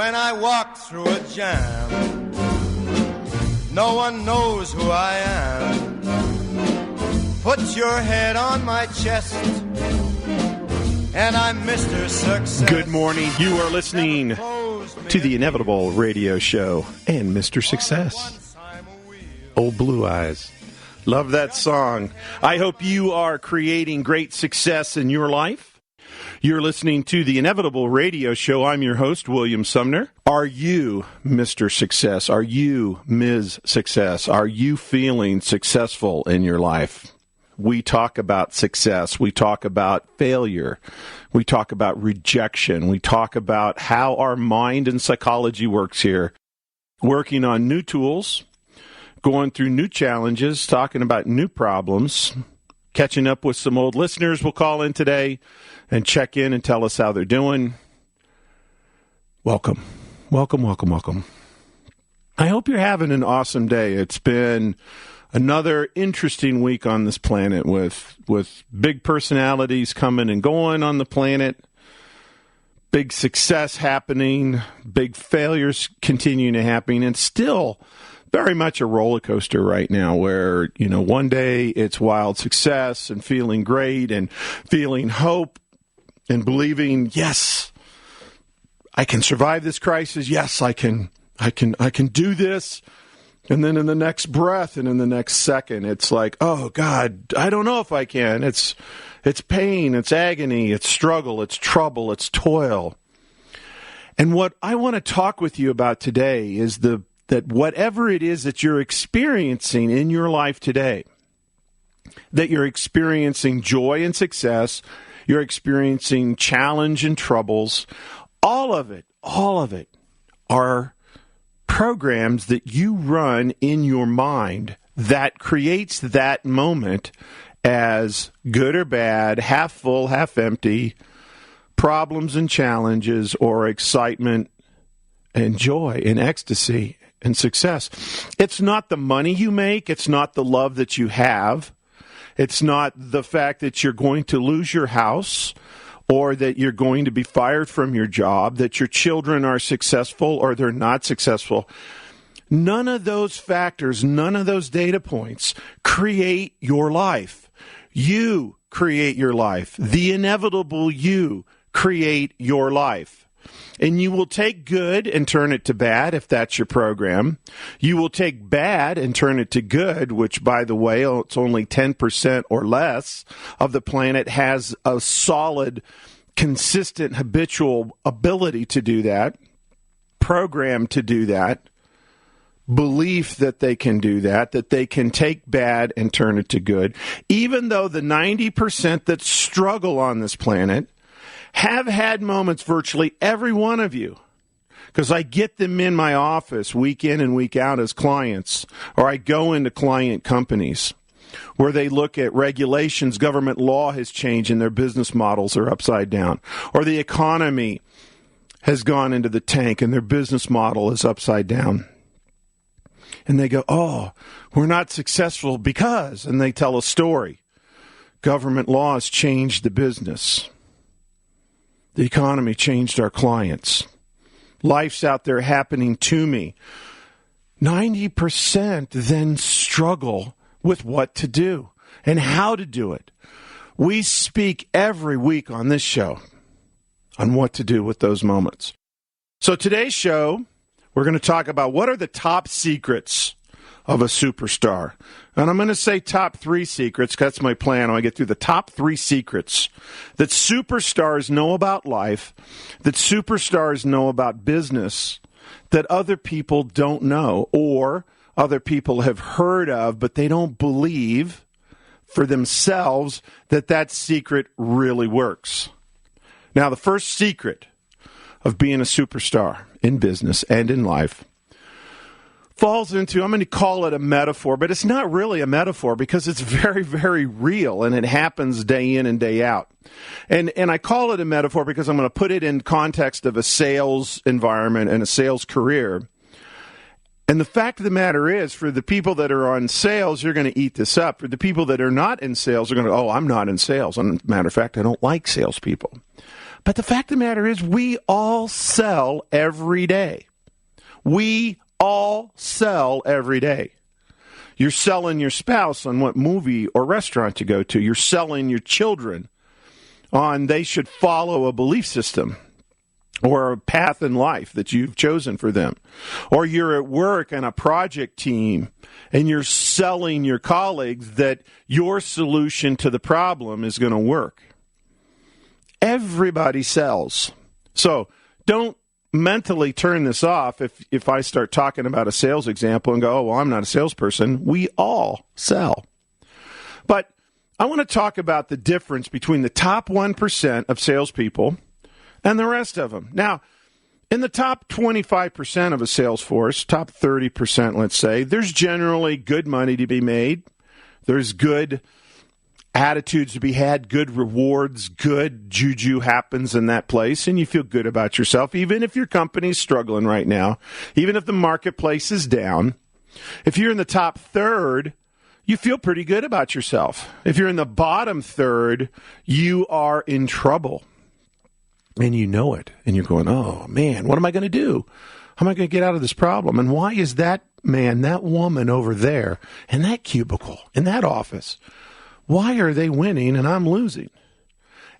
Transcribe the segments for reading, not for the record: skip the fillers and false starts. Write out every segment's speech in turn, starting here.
when I walk through a jam. No one knows who I am. Put your head on my chest, and I'm Mr. Success. Good morning. You are listening to the Inevitable Radio Show and Mr. Success. Old Blue Eyes. Love that song. I hope you are creating great success in your life. You're listening to the Inevitable Radio Show. I'm your host, William Sumner. Are you Mr. Success? Are you Ms. Success? Are you feeling successful in your life? We talk about success. We talk about failure. We talk about rejection. We talk about how our mind and psychology works here. Working on new tools, going through new challenges, talking about new problems, catching up with some old listeners. We'll call in today and check in and tell us how they're doing. Welcome. Welcome, welcome, welcome. I hope you're having an awesome day. It's been another interesting week on this planet with big personalities coming and going on the planet, big success happening, big failures continuing to happen, and still very much a roller coaster right now where, you know, one day it's wild success and feeling great and feeling hope and believing, yes, I can survive this crisis. Yes, I can do this. And then in the next breath and in the next second, it's like, oh, God, I don't know if I can. It's pain, it's agony, it's struggle, it's trouble, it's toil. And what I want to talk with you about today is that whatever it is that you're experiencing in your life today, that you're experiencing joy and success, you're experiencing challenge and troubles, all of it are programs that you run in your mind that creates that moment as good or bad, half full, half empty, problems and challenges, or excitement and joy and ecstasy and success. It's not the money you make. It's not the love that you have. It's not the fact that you're going to lose your house or that you're going to be fired from your job, that your children are successful or they're not successful. None of those factors, none of those data points create your life. You create your life. The inevitable you create your life. And you will take good and turn it to bad if that's your program. You will take bad and turn it to good, which, by the way, it's only 10% or less of the planet has a solid, consistent, habitual ability to do that, program to do that, belief that they can do that they can take bad and turn it to good. Even though the 90% that struggle on this planet have had moments, virtually every one of you, because I get them in my office week in and week out as clients, or I go into client companies where they look at regulations, government law has changed and their business models are upside down, or the economy has gone into the tank and their business model is upside down. And they go, oh, we're not successful because, and they tell a story. Government law has changed the business. The economy changed our clients. Life's out there happening to me. 90% then struggle with what to do and how to do it. We speak every week on this show on what to do with those moments. So today's show, we're going to talk about what are the top secrets of a superstar. And I'm going to say top 3 secrets, because that's my plan. I get through the top 3 secrets that superstars know about life, that superstars know about business, that other people don't know, or other people have heard of, but they don't believe for themselves that that secret really works. Now, the first secret of being a superstar in business and in life falls into, I'm going to call it a metaphor, but it's not really a metaphor because it's very, very real and it happens day in and day out. And I call it a metaphor because I'm going to put it in context of a sales environment and a sales career. And the fact of the matter is, for the people that are on sales, you're going to eat this up. For the people that are not in sales, are going to, oh, I'm not in sales. And matter of fact, I don't like salespeople. But the fact of the matter is, we all sell every day. We all sell every day. You're selling your spouse on what movie or restaurant to go to. You're selling your children on they should follow a belief system or a path in life that you've chosen for them. Or you're at work on a project team and you're selling your colleagues that your solution to the problem is going to work. Everybody sells. So don't mentally turn this off if I start talking about a sales example and go, oh, well, I'm not a salesperson. We all sell. But I want to talk about the difference between the top 1% of salespeople and the rest of them. Now, in the top 25% of a sales force, top 30%, let's say, there's generally good money to be made. There's good attitudes to be had, good rewards, good juju happens in that place, and you feel good about yourself, even if your company's struggling right now, even if the marketplace is down. If you're in the top third, you feel pretty good about yourself. If you're in the bottom third, you are in trouble, and you know it, and you're going, oh, man, what am I going to do? How am I going to get out of this problem? And why is that man, that woman over there, in that cubicle, in that office, why are they winning and I'm losing?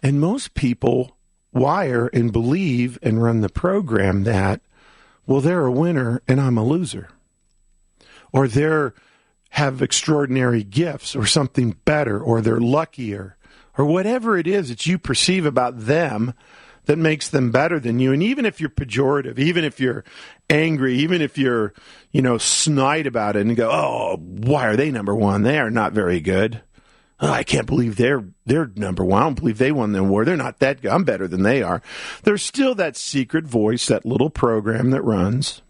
And most people wire and believe and run the program that, well, they're a winner and I'm a loser. Or they're have extraordinary gifts or something better, or they're luckier, or whatever it is that you perceive about them that makes them better than you. And even if you're pejorative, even if you're angry, even if you're, snide about it and go, oh, why are they number one? They are not very good. Oh, I can't believe they're number one. I don't believe they won the award. They're not that good. I'm better than they are. There's still that secret voice, that little program that runs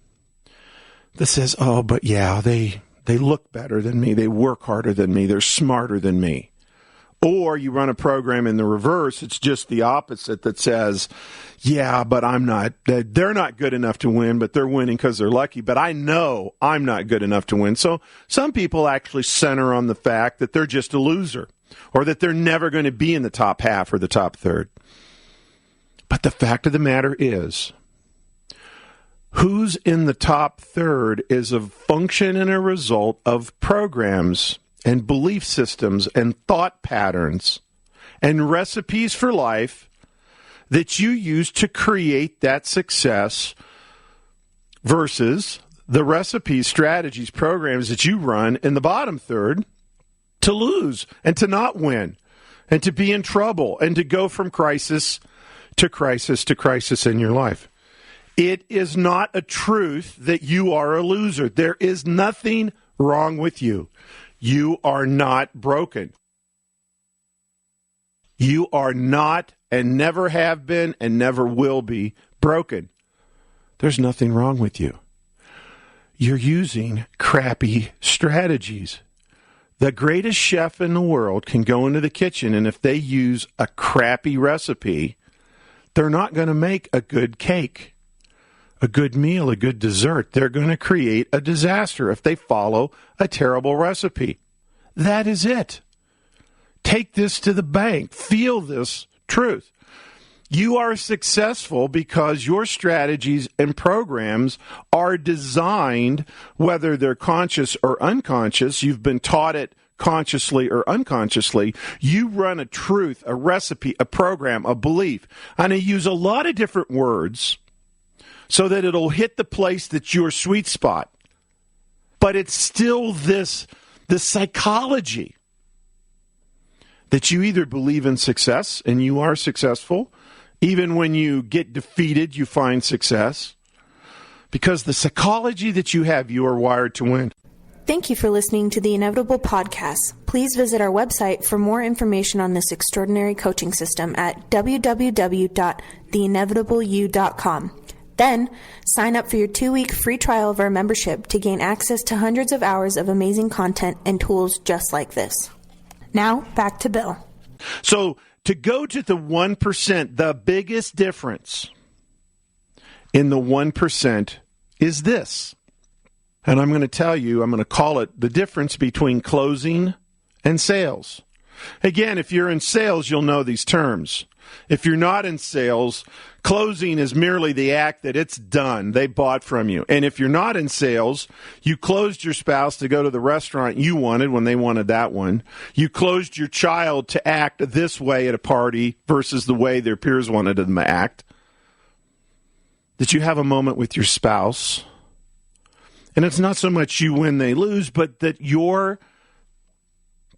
that says, oh, but yeah, they look better than me. They work harder than me. They're smarter than me. Or you run a program in the reverse. It's just the opposite that says, yeah, but I'm not. They're not good enough to win, but they're winning because they're lucky. But I know I'm not good enough to win. So some people actually center on the fact that they're just a loser, or that they're never going to be in the top half or the top third. But the fact of the matter is, who's in the top third is a function and a result of programs and belief systems and thought patterns and recipes for life that you use to create that success versus the recipes, strategies, programs that you run in the bottom third to lose and to not win and to be in trouble and to go from crisis to crisis to crisis in your life. It is not a truth that you are a loser. There is nothing wrong with you. You are not broken. You are not and never have been and never will be broken. There's nothing wrong with you. You're using crappy strategies. The greatest chef in the world can go into the kitchen, and if they use a crappy recipe, they're not going to make a good cake, a good meal, a good dessert. They're going to create a disaster if they follow a terrible recipe. That is it. Take this to the bank. Feel this truth. You are successful because your strategies and programs are designed, whether they're conscious or unconscious, you've been taught it consciously or unconsciously, you run a truth, a recipe, a program, a belief. And I use a lot of different words so that it'll hit the place that's your sweet spot. But it's still this psychology that you either believe in success and you are successful. Even when you get defeated, you find success. Because the psychology that you have, you are wired to win. Thank you for listening to the Inevitable Podcast. Please visit our website for more information on this extraordinary coaching system at www.theinevitableyou.com. Then, sign up for your 2-week free trial of our membership to gain access to hundreds of hours of amazing content and tools just like this. Now, back to Bill. So, to go to the 1%, the biggest difference in the 1% is this. And I'm going to tell you, I'm going to call it the difference between closing and sales. Again, if you're in sales, you'll know these terms. If you're not in sales, closing is merely the act that it's done. They bought from you. And if you're not in sales, you closed your spouse to go to the restaurant you wanted when they wanted that one. You closed your child to act this way at a party versus the way their peers wanted them to act. That you have a moment with your spouse. And it's not so much you win, they lose, but that your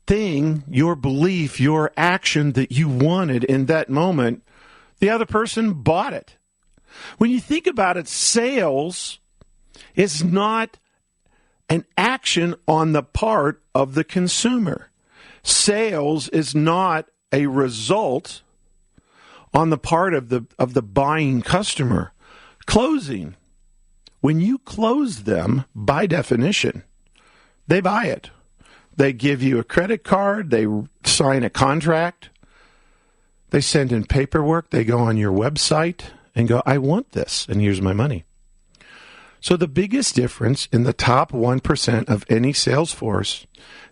thing, your belief, your action that you wanted in that moment, the other person bought it. When you think about it, sales is not an action on the part of the consumer. Sales is not a result on the part of the buying customer. Closing, when you close them, by definition, they buy it. They give you a credit card. They sign a contract. They send in paperwork. They go on your website and go, I want this, and here's my money. So the biggest difference in the top 1% of any sales force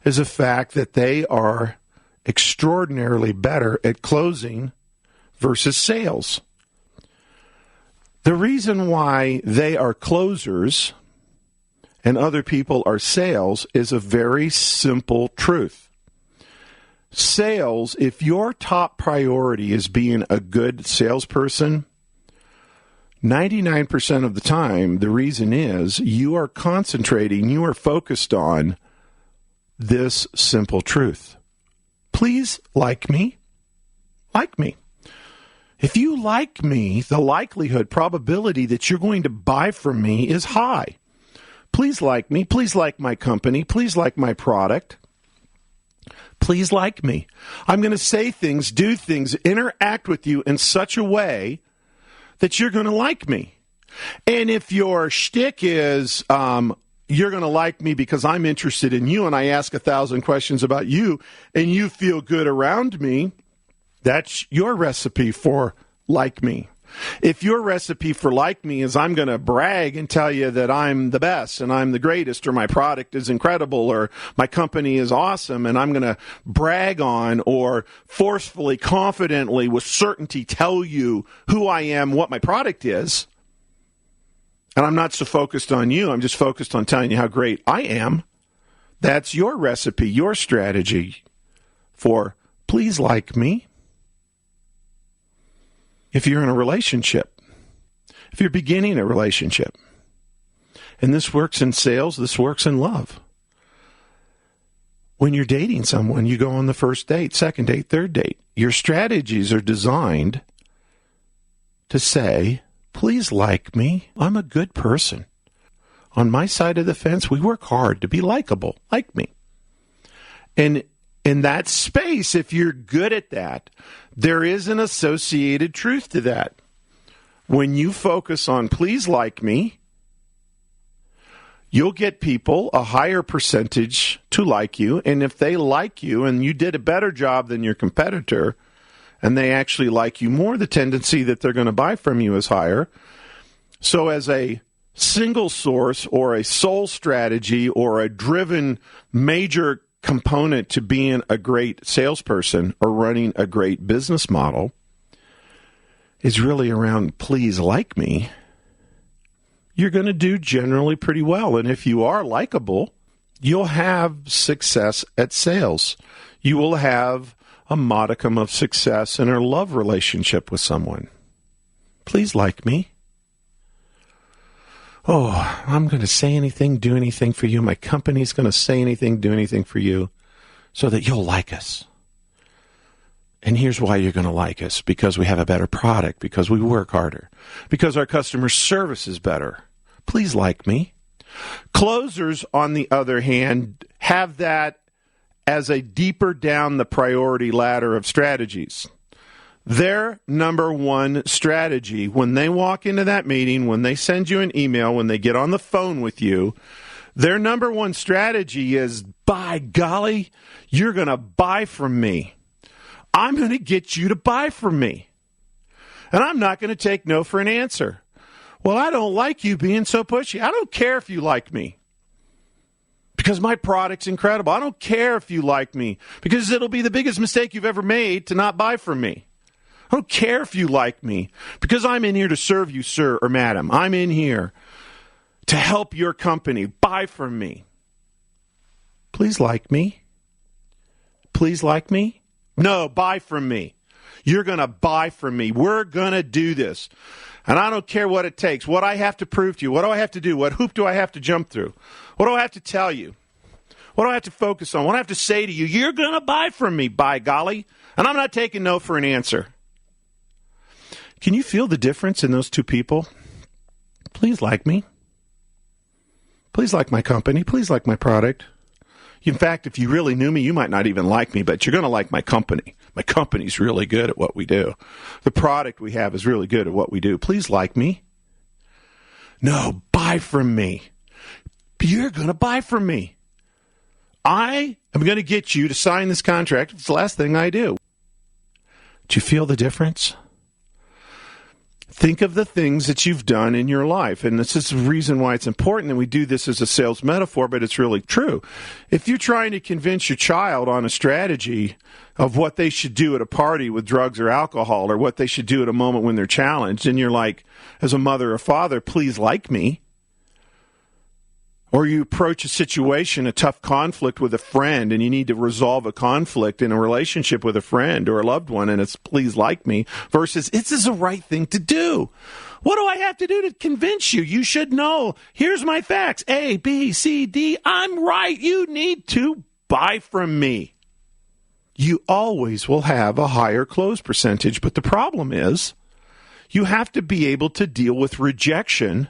is the fact that they are extraordinarily better at closing versus sales. The reason why they are closers and other people are sales is a very simple truth. Sales, if your top priority is being a good salesperson, 99% of the time, the reason is you are concentrating, you are focused on this simple truth. Please like me. Like me. If you like me, the likelihood, probability that you're going to buy from me is high. Please like me. Please like my company. Please like my product. Please like me. I'm going to say things, do things, interact with you in such a way that you're going to like me. And if your shtick is you're going to like me because I'm interested in you and I ask 1,000 questions about you and you feel good around me, that's your recipe for like me. If your recipe for like me is I'm going to brag and tell you that I'm the best and I'm the greatest or my product is incredible or my company is awesome and I'm going to brag on or forcefully, confidently, with certainty tell you who I am, what my product is, and I'm not so focused on you, I'm just focused on telling you how great I am, that's your recipe, your strategy for please like me. If you're in a relationship, if you're beginning a relationship, and this works in sales, this works in love. When you're dating someone, you go on the first date, second date, third date. Your strategies are designed to say, please like me. I'm a good person. On my side of the fence, we work hard to be likable. Like me. And in that space, if you're good at that, there is an associated truth to that. When you focus on please like me, you'll get people a higher percentage to like you. And if they like you and you did a better job than your competitor, and they actually like you more, the tendency that they're going to buy from you is higher. So as a single source or a sole strategy or a driven major component to being a great salesperson or running a great business model is really around please like me, you're going to do generally pretty well. And if you are likable, you'll have success at sales. You will have a modicum of success in a love relationship with someone. Please like me. Oh, I'm going to say anything, do anything for you. My company's going to say anything, do anything for you so that you'll like us. And here's why you're going to like us. Because we have a better product, because we work harder, because our customer service is better. Please like me. Closers, on the other hand, have that as a deeper down the priority ladder of strategies. Their number one strategy when they walk into that meeting, when they send you an email, when they get on the phone with you, their number one strategy is, by golly, you're going to buy from me. I'm going to get you to buy from me. And I'm not going to take no for an answer. Well, I don't like you being so pushy. I don't care if you like me because my product's incredible. I don't care if you like me because it'll be the biggest mistake you've ever made to not buy from me. I don't care if you like me, because I'm in here to serve you, sir or madam. I'm in here to help your company. Buy from me. Please like me. Please like me. No, buy from me. You're going to buy from me. We're going to do this. And I don't care what it takes, what I have to prove to you, what do I have to do, what hoop do I have to jump through, what do I have to tell you, what do I have to focus on, what do I have to say to you. You're going to buy from me, by golly. And I'm not taking no for an answer. Can you feel the difference in those two people? Please like me. Please like my company. Please like my product. In fact, if you really knew me, you might not even like me, but you're going to like my company. My company's really good at what we do. The product we have is really good at what we do. Please like me. No, buy from me. You're going to buy from me. I am going to get you to sign this contract. It's the last thing I do. Do you feel the difference? Think of the things that you've done in your life. And this is the reason why it's important that we do this as a sales metaphor, but it's really true. If you're trying to convince your child on a strategy of what they should do at a party with drugs or alcohol, or what they should do at a moment when they're challenged, and you're like, as a mother or father, please like me. Or you approach a situation, a tough conflict with a friend, and you need to resolve a conflict in a relationship with a friend or a loved one, and it's please like me, versus this is the right thing to do. What do I have to do to convince you? You should know. Here's my facts. A, B, C, D. I'm right. You need to buy from me. You always will have a higher close percentage, but the problem is you have to be able to deal with rejection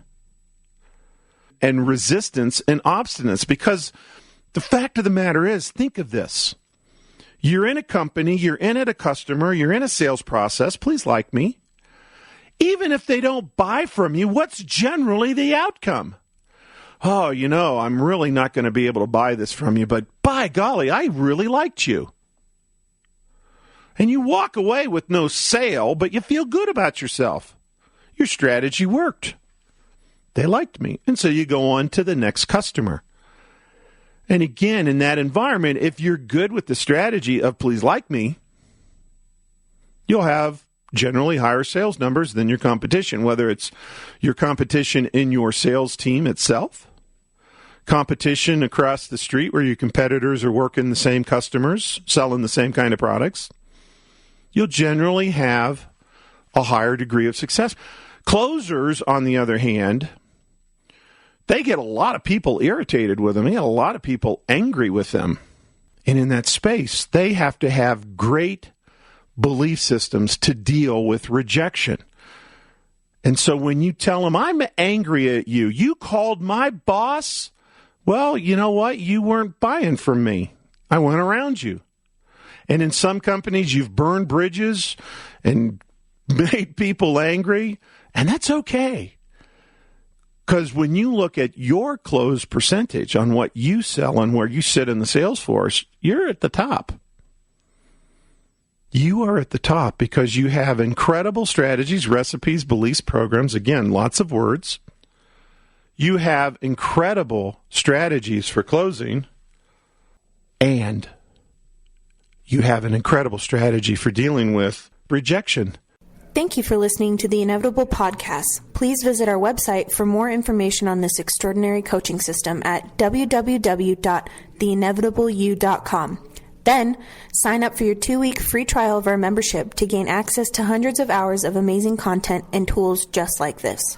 and resistance and obstinance, because the fact of the matter is, think of this. You're in a company, you're in at a customer, you're in a sales process, please like me. Even if they don't buy from you, what's generally the outcome? Oh, I'm really not going to be able to buy this from you, but by golly, I really liked you. And you walk away with no sale, but you feel good about yourself. Your strategy worked. They liked me. And so you go on to the next customer. And again, in that environment, if you're good with the strategy of please like me, you'll have generally higher sales numbers than your competition, whether it's your competition in your sales team itself, competition across the street where your competitors are working the same customers, selling the same kind of products. You'll generally have a higher degree of success. Closers, on the other hand, they get a lot of people irritated with them. They get a lot of people angry with them. And in that space, they have to have great belief systems to deal with rejection. And so when you tell them, I'm angry at you, you called my boss, well, you know what? You weren't buying from me. I went around you. And in some companies, you've burned bridges and made people angry, and that's okay. Because when you look at your close percentage on what you sell and where you sit in the sales force, you're at the top. You are at the top because you have incredible strategies, recipes, beliefs, programs. Again, lots of words. You have incredible strategies for closing, and you have an incredible strategy for dealing with rejection. Thank you for listening to the Inevitable Podcast. Please visit our website for more information on this extraordinary coaching system at www.theinevitableyou.com. Then, sign up for your 2-week free trial of our membership to gain access to hundreds of hours of amazing content and tools just like this.